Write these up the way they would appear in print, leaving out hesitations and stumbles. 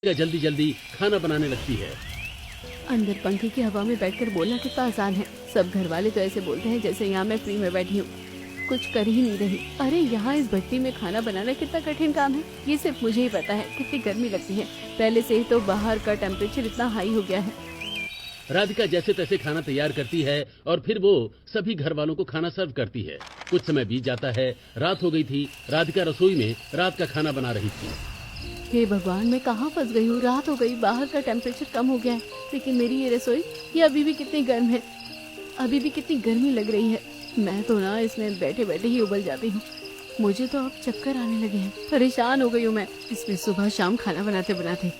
जल्दी जल्दी खाना बनाने लगती है। अंदर पंखे की हवा में बैठकर बोलना कितना आसान है। सब घर वाले तो ऐसे बोलते हैं जैसे यहाँ मैं फ्री में बैठी हूँ, कुछ कर ही नहीं रही। अरे यहाँ इस भट्टी में खाना बनाना कितना कठिन काम है, ये सिर्फ मुझे ही पता है। कितनी गर्मी लगती है, पहले से ही तो बाहर का टेम्परेचर इतना हाई हो गया है। राधिका जैसे तैसे खाना तैयार करती है और फिर वो सभी घर वालों को खाना सर्व करती है। कुछ समय बीत जाता है, रात हो गई थी। राधिका रसोई में रात का खाना बना रही थी। हे भगवान, मैं कहाँ फंस गई हूँ। रात हो गई, बाहर का टेम्परेचर कम हो गया है, लेकिन मेरी ये रसोई ये अभी भी कितनी गर्म है। अभी भी कितनी गर्मी लग रही है। मैं तो ना इसमें बैठे बैठे ही उबल जाती हूँ। मुझे तो अब चक्कर आने लगे हैं। परेशान हो गई हूँ मैं इसमें सुबह शाम खाना बनाते बनाते।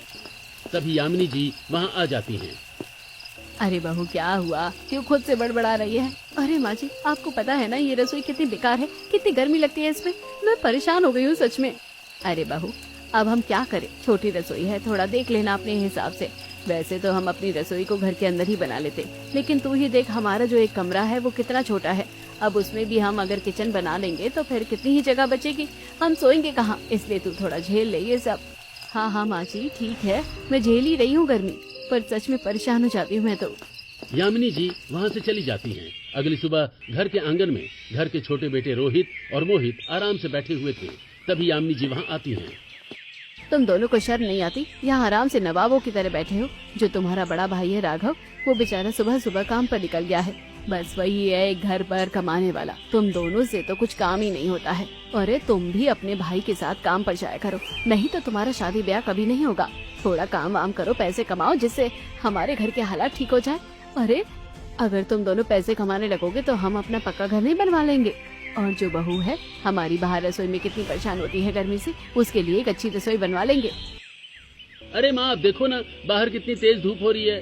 तभी यामिनी जी वहाँ आ जाती हैं। अरे बहू, क्या हुआ, क्यों खुद से बड़बड़ा रही है? अरे माँ जी, आपको पता है ना ये रसोई कितनी बेकार है, कितनी गर्मी लगती है इसमें। मैं परेशान हो गई हूँ सच में। अरे बहू, अब हम क्या करें, छोटी रसोई है, थोड़ा देख लेना अपने हिसाब से। वैसे तो हम अपनी रसोई को घर के अंदर ही बना लेते, लेकिन तू ही देख, हमारा जो एक कमरा है वो कितना छोटा है। अब उसमें भी हम अगर किचन बना लेंगे तो फिर कितनी ही जगह बचेगी, हम सोएंगे कहाँ? इसलिए तू थोड़ा झेल ले ये सब। हाँ हाँ माँ जी, ठीक है, मैं झेल ही रही हूँ गर्मी, पर सच में परेशान हो जाती हूँ मैं तो। यामिनी जी वहाँ से चली जाती हैं। अगली सुबह घर के आंगन में घर के छोटे बेटे रोहित और मोहित आराम से बैठे हुए थे। तभी यामिनी जी वहाँ आती हैं। तुम दोनों को शर्म नहीं आती? यहाँ आराम से नवाबों की तरह बैठे हो। जो तुम्हारा बड़ा भाई है राघव, वो बेचारा सुबह सुबह काम पर निकल गया है। बस वही है एक घर पर कमाने वाला। तुम दोनों से तो कुछ काम ही नहीं होता है। अरे तुम भी अपने भाई के साथ काम पर जाया करो, नहीं तो तुम्हारा शादी ब्याह कभी नहीं होगा। थोड़ा काम वाम करो, पैसे कमाओ, जिससे हमारे घर के हालात ठीक हो जाए। अरे अगर तुम दोनों पैसे कमाने लगोगे तो हम अपना पक्का घर नहीं बनवा लेंगे। और जो बहू है हमारी, बाहर रसोई में कितनी परेशान होती है गर्मी से, उसके लिए एक अच्छी रसोई बनवा लेंगे। अरे माँ, आप देखो ना बाहर कितनी तेज धूप हो रही है।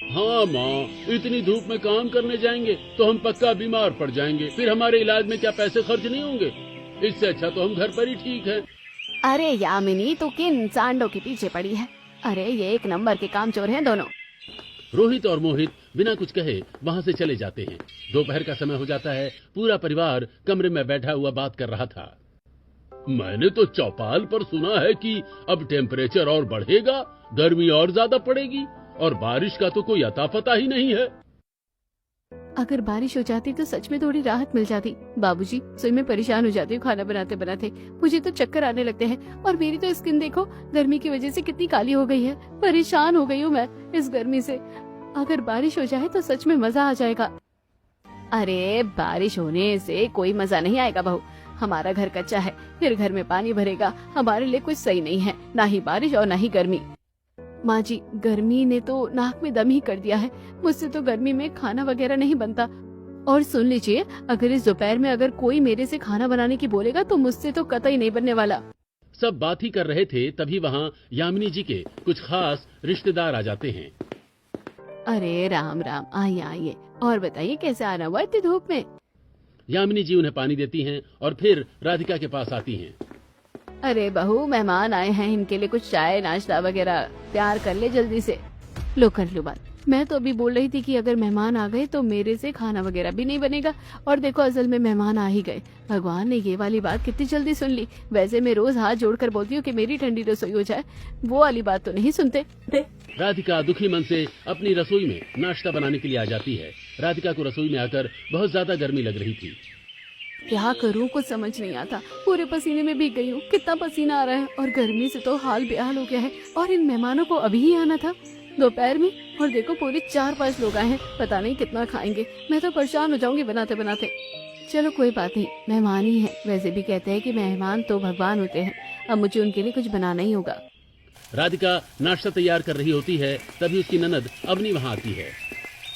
हाँ माँ, इतनी धूप में काम करने जाएंगे तो हम पक्का बीमार पड़ जाएंगे, फिर हमारे इलाज में क्या पैसे खर्च नहीं होंगे? इससे अच्छा तो हम घर पर ही ठीक है। अरे यामिनी, तू किन सांडों के पीछे पड़ी है? अरे ये एक नंबर के कामचोर हैं दोनों। रोहित और मोहित बिना कुछ कहे वहाँ से चले जाते हैं। दोपहर का समय हो जाता है। पूरा परिवार कमरे में बैठा हुआ बात कर रहा था। मैंने तो चौपाल पर सुना है कि अब टेम्परेचर और बढ़ेगा, गर्मी और ज्यादा पड़ेगी, और बारिश का तो कोई अता पता ही नहीं है। अगर बारिश हो जाती तो सच में थोड़ी राहत मिल जाती। बाबूजी, सोई में परेशान हो जाती हूँ खाना बनाते बनाते। मुझे तो चक्कर आने लगते हैं, और मेरी तो स्किन देखो, गर्मी की वजह से कितनी काली हो गई है। परेशान हो गई हूँ मैं इस गर्मी से। अगर बारिश हो जाए तो सच में मजा आ जाएगा। अरे बारिश होने से कोई मजा नहीं आएगा बहू। हमारा घर कच्चा है, फिर घर में पानी भरेगा, हमारे लिए कुछ सही नहीं है, ना ही बारिश और ना ही गर्मी। माँ जी, गर्मी ने तो नाक में दम ही कर दिया है। मुझसे तो गर्मी में खाना वगैरह नहीं बनता। और सुन लीजिए, अगर इस दोपहर में अगर कोई मेरे से खाना बनाने की बोलेगा तो मुझसे तो कतई नहीं बनने वाला। सब बात ही कर रहे थे, तभी वहाँ यामिनी जी के कुछ खास रिश्तेदार आ जाते हैं। अरे राम राम, आइए आइए, और बताइए कैसे आना हुआ इतनी धूप में? यामिनी जी उन्हें पानी देती हैं और फिर राधिका के पास आती हैं। अरे बहू, मेहमान आए हैं, इनके लिए कुछ चाय नाश्ता वगैरह तैयार कर ले जल्दी से। लो कर लो बात। मैं तो अभी बोल रही थी कि अगर मेहमान आ गए तो मेरे से खाना वगैरह भी नहीं बनेगा, और देखो असल में मेहमान आ ही गए। भगवान ने ये वाली बात कितनी जल्दी सुन ली। वैसे मैं रोज हाथ जोड़कर बोलती हूँ कि मेरी ठंडी रसोई हो जाए, वो वाली बात तो नहीं सुनते। राधिका दुखी मन से अपनी रसोई में नाश्ता बनाने के लिए आ जाती है। राधिका को रसोई में आकर बहुत ज्यादा गर्मी लग रही थी। क्या करूँ, कुछ समझ नहीं आता। पूरे पसीने में भीग गई हूँ, कितना पसीना आ रहा है, और गर्मी से तो हाल बेहाल हो गया है। और इन मेहमानों को अभी ही आना था दोपहर में, और देखो पूरे 4-5 लोग आए हैं, पता नहीं कितना खाएंगे। मैं तो परेशान हो जाऊंगी बनाते बनाते। चलो कोई बात नहीं, मेहमान ही है। वैसे भी कहते हैं कि मेहमान तो भगवान होते हैं। अब मुझे उनके लिए कुछ बनाना ही होगा। राधिका नाश्ता तैयार कर रही होती है, तभी उसकी ननद अवनी वहाँ आती है।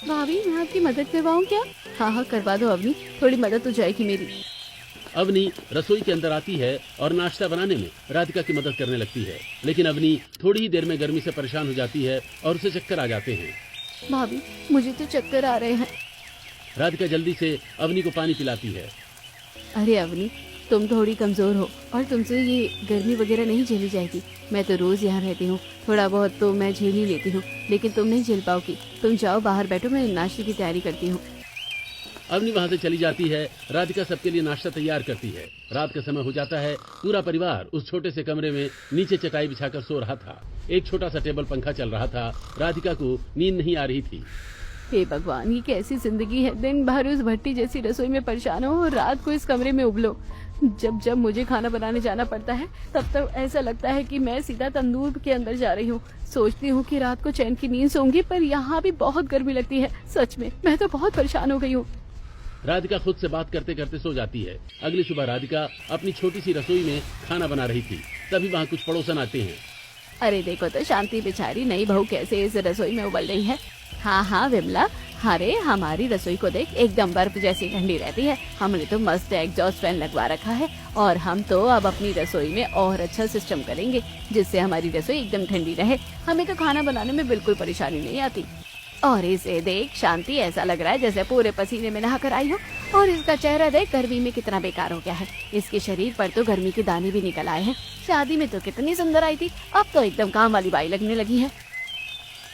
भाभी, मैं आपकी मदद करवाऊँ क्या? हाँ हाँ करवा दो अवनी, थोड़ी मदद हो जाएगी मेरी। अवनी रसोई के अंदर आती है और नाश्ता बनाने में राधिका की मदद करने लगती है, लेकिन अवनी थोड़ी ही देर में गर्मी से परेशान हो जाती है और उसे चक्कर आ जाते हैं। भाभी, मुझे तो चक्कर आ रहे हैं। राधिका जल्दी से अवनी को पानी पिलाती है। अरे अवनी, तुम थोड़ी कमजोर हो और तुमसे ये गर्मी वगैरह नहीं झेली जाएगी। मैं तो रोज यहाँ रहती हूँ, थोड़ा बहुत तो मैं झेल ही लेती हूँ, लेकिन तुम नहीं झेल पाओगी। तुम जाओ बाहर बैठो, मैं नाश्ते की तैयारी करती हूँ। अवनी वहाँ से चली जाती है। राधिका सबके लिए नाश्ता तैयार करती है। रात का समय हो जाता है। पूरा परिवार उस छोटे से कमरे में नीचे चटाई बिछाकर सो रहा था। एक छोटा सा टेबल पंखा चल रहा था। राधिका को नींद नहीं आ रही थी। हे भगवान, ये कैसी जिंदगी है। दिन भर उस भट्टी जैसी रसोई में परेशान हो और रात को इस कमरे में उबलो। जब जब मुझे खाना बनाने जाना पड़ता है तब ऐसा लगता है कि मैं सीधा तंदूर के अंदर जा रही हूँ। सोचती हूँ कि रात को चैन की नींद सोऊंगी, पर यहाँ भी बहुत गर्मी लगती है। सच में मैं तो बहुत परेशान हो गई हूँ। राधिका खुद से बात करते करते सो जाती है। अगली सुबह राधिका अपनी छोटी सी रसोई में खाना बना रही थी। तभी वहाँ कुछ पड़ोसन आते हैं। अरे देखो तो शांति बेचारी नई बहू कैसे इस रसोई में उबल रही है। हाँ हाँ विमला, अरे हमारी रसोई को देख, एकदम बर्फ जैसी ठंडी रहती है। हमने तो मस्त एग्जॉस्ट फैन लगवा रखा है और हम तो अब अपनी रसोई में और अच्छा सिस्टम करेंगे जिससे हमारी रसोई एकदम ठंडी रहे। हमें तो खाना बनाने में बिल्कुल परेशानी नहीं आती। और इसे देख शांति, ऐसा लग रहा है जैसे पूरे पसीने में नहा कर आई हो। और इसका चेहरा देख गर्मी में कितना बेकार हो गया है। इसके शरीर पर तो गर्मी के दाने भी निकल आए हैं। शादी में तो कितनी सुंदर आई थी, अब तो एकदम काम वाली बाई लगने लगी है।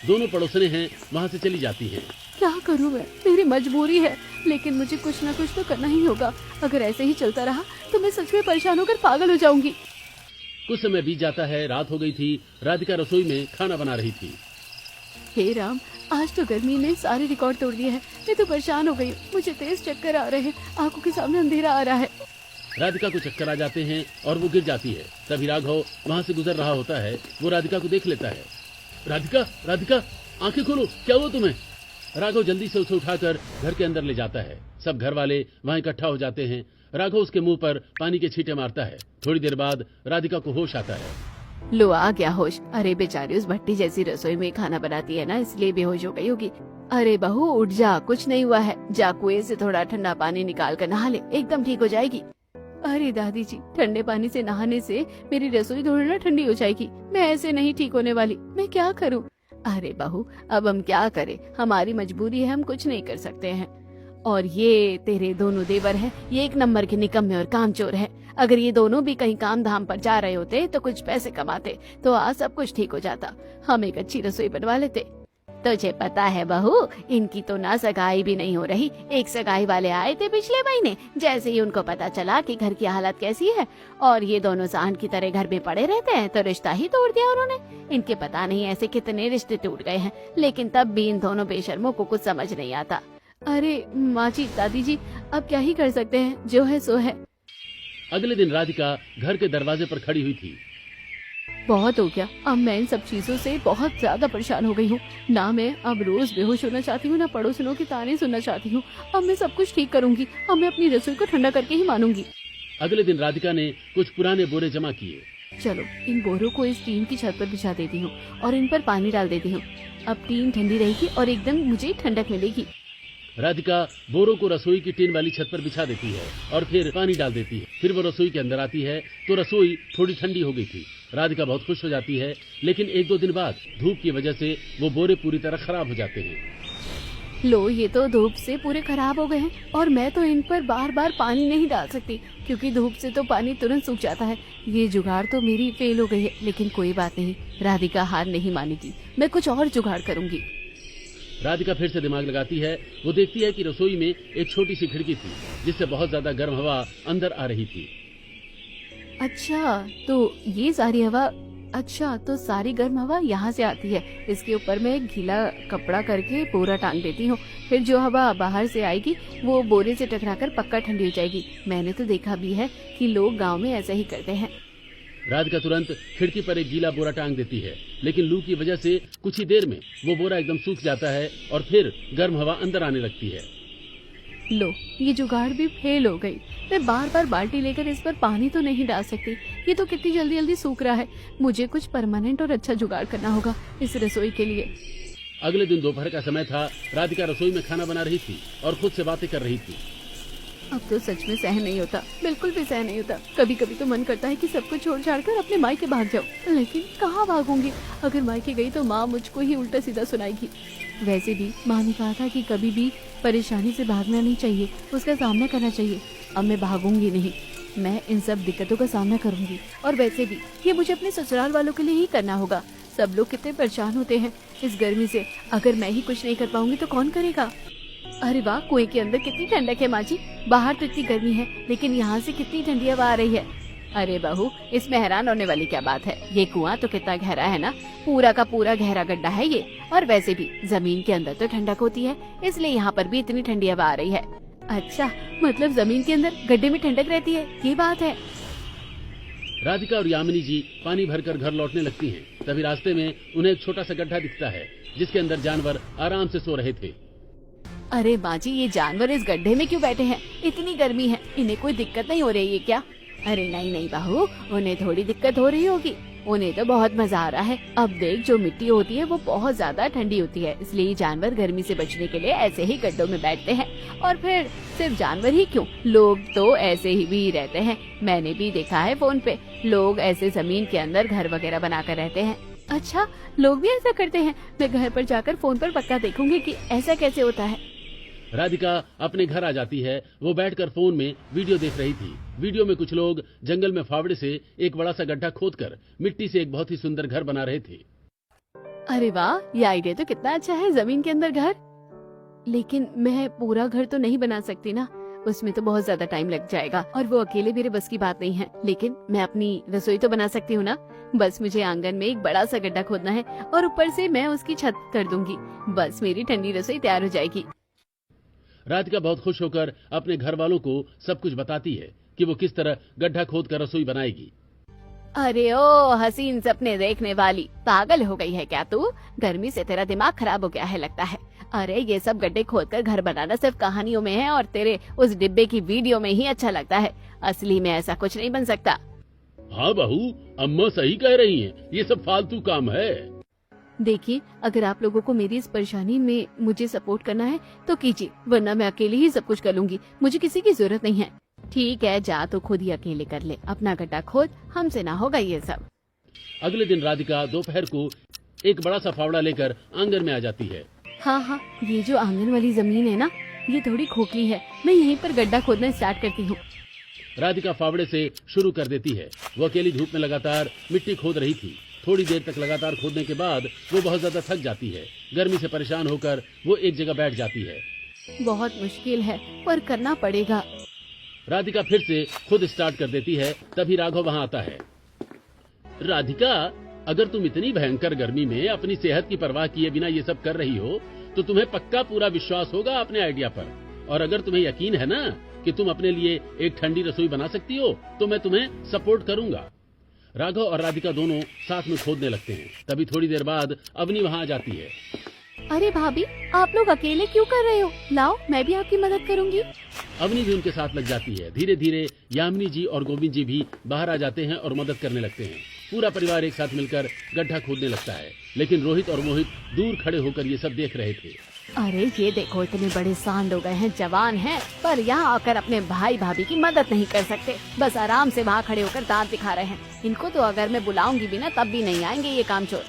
दोनों पड़ोसने हैं वहाँ से चली जाती हैं। क्या करूँ मैं, मेरी मजबूरी है, लेकिन मुझे कुछ न कुछ तो करना ही होगा। अगर ऐसे ही चलता रहा तो मैं सच में परेशान होकर पागल हो जाऊंगी। कुछ समय बीत जाता है। रात हो गई थी। राधिका रसोई में खाना बना रही थी। हे राम, आज तो गर्मी ने सारे रिकॉर्ड तोड़ दिए हैं। मैं तो परेशान हो गई हूँ। मुझे तेज चक्कर आ रहे हैं, आंखों के सामने अंधेरा आ रहा है। राधिका को चक्कर आ जाते हैं और वो गिर जाती है। तभी राघव वहाँ से गुजर रहा होता है। वो राधिका को देख लेता है। राधिका, राधिका, आंखें खोलो, क्या हुआ तुम्हें? राघव जल्दी से उसे उठाकर घर के अंदर ले जाता है। सब घर वाले वहाँ इकट्ठा हो जाते हैं। राघव उसके मुंह पर पानी के छींटे मारता है। थोड़ी देर बाद राधिका को होश आता है। लो आ गया होश। अरे बेचारी उस भट्टी जैसी रसोई में खाना बनाती है ना, इसलिए बेहोश हो गई होगी। अरे बहू उठ जा, कुछ नहीं हुआ है। जा कुएं से थोड़ा ठंडा पानी निकाल कर नहा ले, एकदम ठीक हो जाएगी। अरे दादी जी, ठंडे पानी से नहाने से मेरी रसोई थोड़ी ना ठंडी हो जाएगी। मैं ऐसे नहीं ठीक होने वाली, मैं क्या करूं? अरे बहू, अब हम क्या करें, हमारी मजबूरी है, हम कुछ नहीं कर सकते हैं। और ये तेरे दोनों देवर हैं, ये एक नंबर के निकम्मे और कामचोर हैं। अगर ये दोनों भी कहीं काम धाम पर जा रहे होते तो कुछ पैसे कमाते तो आज सब कुछ ठीक हो जाता। हम एक अच्छी रसोई बनवा लेते। तुझे पता है बहू, इनकी तो ना सगाई भी नहीं हो रही। एक सगाई वाले आए थे पिछले महीने। जैसे ही उनको पता चला कि घर की हालत कैसी है और ये दोनों सांड की तरह घर में पड़े रहते हैं तो रिश्ता ही तोड़ दिया उन्होंने। इनके पता नहीं ऐसे कितने रिश्ते टूट गए हैं, लेकिन तब भी इन दोनों बेशर्मों को कुछ समझ नहीं आता। अरे माँ जी, दादी जी, अब क्या ही कर सकते हैं, जो है सो है। अगले दिन राधिका घर के दरवाजे पर खड़ी हुई थी। बहुत हो गया, अब मैं इन सब चीजों से बहुत ज्यादा परेशान हो गई हूँ। ना मैं अब रोज बेहोश होना चाहती हूँ, ना पड़ोसियों की ताने सुनना चाहती हूँ। अब मैं सब कुछ ठीक करूंगी। अब मैं अपनी रसोई को ठंडा करके ही मानूंगी। अगले दिन राधिका ने कुछ पुराने बोरे जमा किए। चलो इन बोरों को इस टीन की छत पर बिछा देती हूँ और इन पर पानी डाल देती हूँ। अब टीन ठंडी रहेगी और एकदम मुझे ठंडक मिलेगी। राधिका बोरों को रसोई की टीन वाली छत पर बिछा देती है और फिर पानी डाल देती है। फिर वो रसोई के अंदर आती है तो रसोई थोड़ी ठंडी हो गई थी। राधिका बहुत खुश हो जाती है, लेकिन एक दो दिन बाद धूप की वजह से वो बोरे पूरी तरह खराब हो जाते हैं। लो, ये तो धूप से पूरे खराब हो गए हैं और मैं तो इन पर बार बार पानी नहीं डाल सकती क्योंकि धूप से तो पानी तुरंत सूख जाता है। ये जुगाड़ तो मेरी फेल हो गई है, लेकिन कोई बात नहीं, राधिका हार नहीं मानेगी। मैं कुछ और जुगाड़ करूंगी। राधिका फिर से दिमाग लगाती है। वो देखती है कि रसोई में एक छोटी सी खिड़की थी जिससे बहुत ज्यादा गर्म हवा अंदर आ रही थी। अच्छा, तो ये सारी हवा, अच्छा तो सारी गर्म हवा यहाँ से आती है। इसके ऊपर मैं गीला कपड़ा करके बोरा टांग देती हूँ। फिर जो हवा बाहर से आएगी वो बोरे से टकराकर पक्का ठंडी हो जाएगी। मैंने तो देखा भी है कि लोग गांव में ऐसा ही करते हैं। राधिका तुरंत खिड़की पर एक गीला बोरा टांग देती है, लेकिन लू की वजह से कुछ ही देर में वो बोरा एकदम सूख जाता है और फिर गर्म हवा अंदर आने लगती है। लो, ये जुगाड़ भी फेल हो गई। मैं बार बार बाल्टी लेकर इस पर पानी तो नहीं डाल सकती। ये तो कितनी जल्दी जल्दी सूख रहा है। मुझे कुछ परमानेंट और अच्छा जुगाड़ करना होगा इस रसोई के लिए। अगले दिन दोपहर का समय था। राधिका रसोई में खाना बना रही थी और खुद से बातें कर रही थी। अब तो सच में सहन नहीं होता, बिल्कुल भी सहन नहीं होता। कभी कभी तो मन करता है कि सब कुछ छोड़ छाड़ कर अपने मायके भाग जाऊं, लेकिन कहाँ भागूंगी? अगर मायके गई तो माँ मुझको ही उल्टा सीधा सुनाएगी। वैसे भी माँ ने कहा था कि कभी भी परेशानी से भागना नहीं चाहिए, उसका सामना करना चाहिए। अब मैं भागूंगी नहीं, मैं इन सब दिक्कतों का सामना करूंगी। और वैसे भी ये मुझे अपने ससुराल वालों के लिए ही करना होगा। सब लोग कितने परेशान होते हैं इस गर्मी से। अगर मैं ही कुछ नहीं कर पाऊंगी तो कौन करेगा? अरे वाह, कुएं के अंदर कितनी ठंडक है माँ जी। बाहर तो इतनी गर्मी है, लेकिन यहाँ से कितनी ठंडी हवा आ रही है। अरे बहू, इसमें हैरान होने वाली क्या बात है। ये कुआं तो कितना गहरा है ना, पूरा का पूरा गहरा गड्ढा है ये। और वैसे भी जमीन के अंदर तो ठंडक होती है, इसलिए यहाँ पर भी इतनी ठंडी हवा आ रही है। अच्छा, मतलब जमीन के अंदर गड्ढे में ठंडक रहती है, ये बात है। राधिका और यामिनी जी पानी भरकर घर लौटने लगती हैं। तभी रास्ते में उन्हें एक छोटा सा गड्ढा दिखता है, जिसके अंदर जानवर आराम से सो रहे थे। अरे माँ जी, ये जानवर इस गड्ढे में क्यों बैठे हैं? इतनी गर्मी है, इन्हें कोई दिक्कत नहीं हो रही है क्या? अरे नहीं नहीं बहू, उन्हें थोड़ी दिक्कत हो रही होगी, उन्हें तो बहुत मजा आ रहा है। अब देख, जो मिट्टी होती है वो बहुत ज्यादा ठंडी होती है, इसलिए जानवर गर्मी से बचने के लिए ऐसे ही गड्ढों में बैठते हैं। और फिर सिर्फ जानवर ही क्यों, लोग तो ऐसे ही भी रहते हैं। मैंने भी देखा है फोन पे, लोग ऐसे जमीन के अंदर घर वगैरह बनाकर रहते हैं। अच्छा, लोग भी ऐसा करते हैं? मैं घर पर जाकर फोन पर पक्का देखूंगी कि ऐसा कैसे होता है। राधिका अपने घर आ जाती है। वो बैठकर फोन में वीडियो देख रही थी। वीडियो में कुछ लोग जंगल में फावड़े से एक बड़ा सा गड्ढा खोदकर मिट्टी से एक बहुत ही सुंदर घर बना रहे थे। अरे वाह, ये आइडिया तो कितना अच्छा है, जमीन के अंदर घर। लेकिन मैं पूरा घर तो नहीं बना सकती ना, उसमें तो बहुत ज्यादा टाइम लग जाएगा और वो अकेले मेरे बस की बात नहीं है। लेकिन मैं अपनी रसोई तो बना सकती हूँ ना। बस मुझे आंगन में एक बड़ा सा गड्ढा खोदना है और ऊपर से मैं उसकी छत कर दूंगी। बस मेरी ठंडी रसोई तैयार हो जाएगी। राधिका बहुत खुश होकर अपने घर वालों को सब कुछ बताती है कि वो किस तरह गड्ढा खोद कर रसोई बनाएगी। अरे ओ हसीन सपने देखने वाली, पागल हो गई है क्या तू? गर्मी से तेरा दिमाग खराब हो गया है लगता है। अरे ये सब गड्ढे खोदकर घर बनाना सिर्फ कहानियों में है और तेरे उस डिब्बे की वीडियो में ही अच्छा लगता है। असली में ऐसा कुछ नहीं बन सकता। हाँ बहू, अम्मा सही कह रही हैं, ये सब फालतू काम है। देखिए, अगर आप लोगों को मेरी इस परेशानी में मुझे सपोर्ट करना है तो कीजिए, वरना मैं अकेले ही सब कुछ कर लूंगी। मुझे किसी की जरूरत नहीं है। ठीक है, जा तो खुद ही अकेले कर ले, अपना गड्ढा खोद, हमसे ना होगा ये सब। अगले दिन राधिका दोपहर को एक बड़ा सा फावड़ा लेकर आंगन में आ जाती है। हाँ, ये जो आंगन वाली जमीन है ना, ये थोड़ी खोखली है, मैं यहीं पर गड्ढा खोदना स्टार्ट करती हूँ। राधिका फावड़े से शुरू कर देती है। वो अकेली धूप में लगातार मिट्टी खोद रही थी। थोड़ी देर तक लगातार खोदने के बाद वो बहुत ज्यादा थक जाती है। गर्मी से परेशान होकर वो एक जगह बैठ जाती है। बहुत मुश्किल है, पर करना पड़ेगा। राधिका फिर से खुद स्टार्ट कर देती है। तभी राघव वहाँ आता है। राधिका, अगर तुम इतनी भयंकर गर्मी में अपनी सेहत की परवाह किए बिना ये सब कर रही हो तो तुम्हें पक्का पूरा विश्वास होगा अपने आइडिया पर। और अगर तुम्हें यकीन है ना कि तुम अपने लिए एक ठंडी रसोई बना सकती हो तो मैं तुम्हें सपोर्ट करूंगा। राघव और राधिका दोनों साथ में खोदने लगते हैं। तभी थोड़ी देर बाद अवनी वहाँ आ जाती है। अरे भाभी, आप लोग अकेले क्यों कर रहे हो? लाओ, मैं भी आपकी मदद करूंगी। अवनी भी उनके साथ लग जाती है। धीरे धीरे यामिनी जी और गोविंद जी भी बाहर आ जाते हैं और मदद करने लगते हैं। पूरा परिवार एक साथ मिलकर गड्ढा खोदने लगता है। लेकिन रोहित और मोहित दूर खड़े होकर ये सब देख रहे थे। अरे ये देखो, इतने बड़े सांड हो गए हैं, जवान हैं, पर यहाँ आकर अपने भाई भाभी की मदद नहीं कर सकते। बस आराम से वहाँ खड़े होकर दांत दिखा रहे हैं। इनको तो अगर मैं बुलाऊंगी भी ना, तब भी नहीं आएंगे ये कामचोर।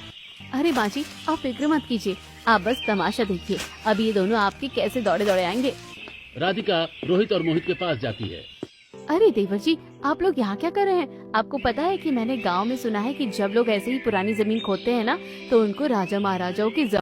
अरे माँ जी, आप फिक्र मत कीजिए, आप बस तमाशा देखिए, अब ये दोनों आपके कैसे दौड़े दौड़े आएंगे। राधिका रोहित और मोहित के पास जाती है। अरे देवर जी, आप लोग यहाँ क्या कर रहे हैं? आपको पता है कि मैंने गांव में सुना है कि जब लोग ऐसे ही पुरानी जमीन खोदते हैं ना, तो उनको राजा महाराजाओं की